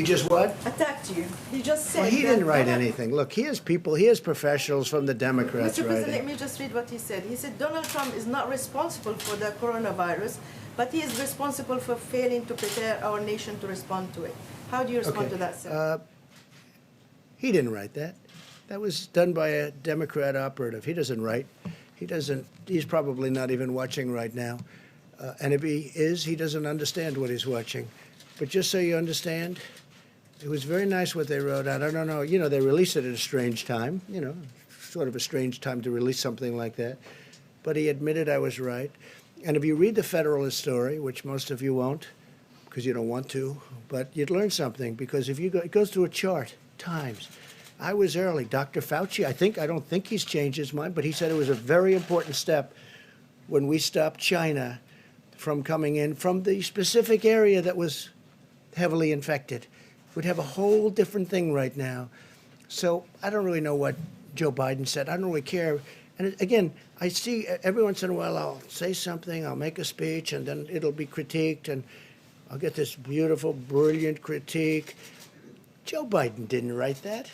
He just what? Attacked you. He just said. Well, he that didn't write Donald- anything. Look, he has people, he has professionals from the Democrats Mr. President, let writing. me just read what he said. He said Donald Trump is not responsible for the coronavirus, but he is responsible for failing to prepare our nation to respond to it. How do you respond Okay. to that, sir? He didn't write that. That was done by a Democrat operative. He doesn't write. He's probably not even watching right now. And if he is, he doesn't understand what he's watching. But just so you understand, it was very nice what they wrote out. I don't know, they released it at a strange time, sort of a strange time to release something like that. But he admitted I was right. And if you read the Federalist story, which most of you won't, because you don't want to, but you'd learn something, because if you go, it goes through a chart, times. I was early. Dr. Fauci, I don't think he's changed his mind, but he said it was a very important step when we stopped China from coming in from the specific area that was heavily infected. We'd have a whole different thing right now. So I don't really know what Joe Biden said. I don't really care. And again, I see every once in a while I'll say something, I'll make a speech, and then it'll be critiqued, and I'll get this beautiful, brilliant critique. Joe Biden didn't write that.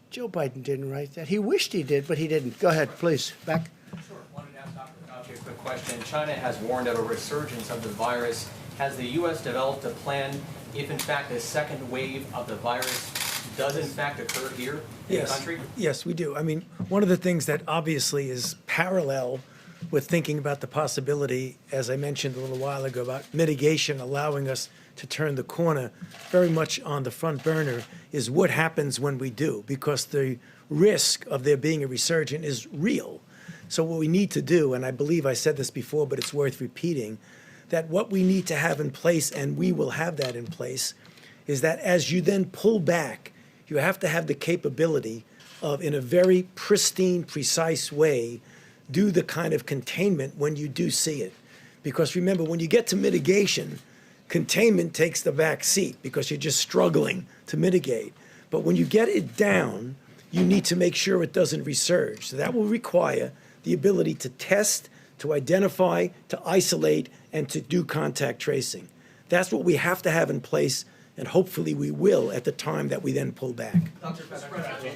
Joe Biden didn't write that. He wished he did, but he didn't. Go ahead, please. Back. Sure. Wanted to ask Dr. Fauci a quick question. China has warned of a resurgence of the virus. Has the U.S. developed a plan if, in fact, a second wave of the virus does, in fact, occur here in the country? Yes, we do. I mean, one of the things that obviously is parallel with thinking about the possibility, as I mentioned a little while ago, about mitigation allowing us to turn the corner very much on the front burner, is what happens when we do, because the risk of there being a resurgence is real. So what we need to do, and I believe I said this before, but it's worth repeating, that what we need to have in place, and we will have that in place, is that as you then pull back, you have to have the capability of, in a very pristine, precise way, do the kind of containment when you do see it. Because remember, when you get to mitigation, containment takes the back seat because you're just struggling to mitigate. But when you get it down, you need to make sure it doesn't resurge. So that will require the ability to test, to identify, to isolate, and to do contact tracing. That's what we have to have in place, and hopefully we will at the time that we then pull back. Dr. Fauci.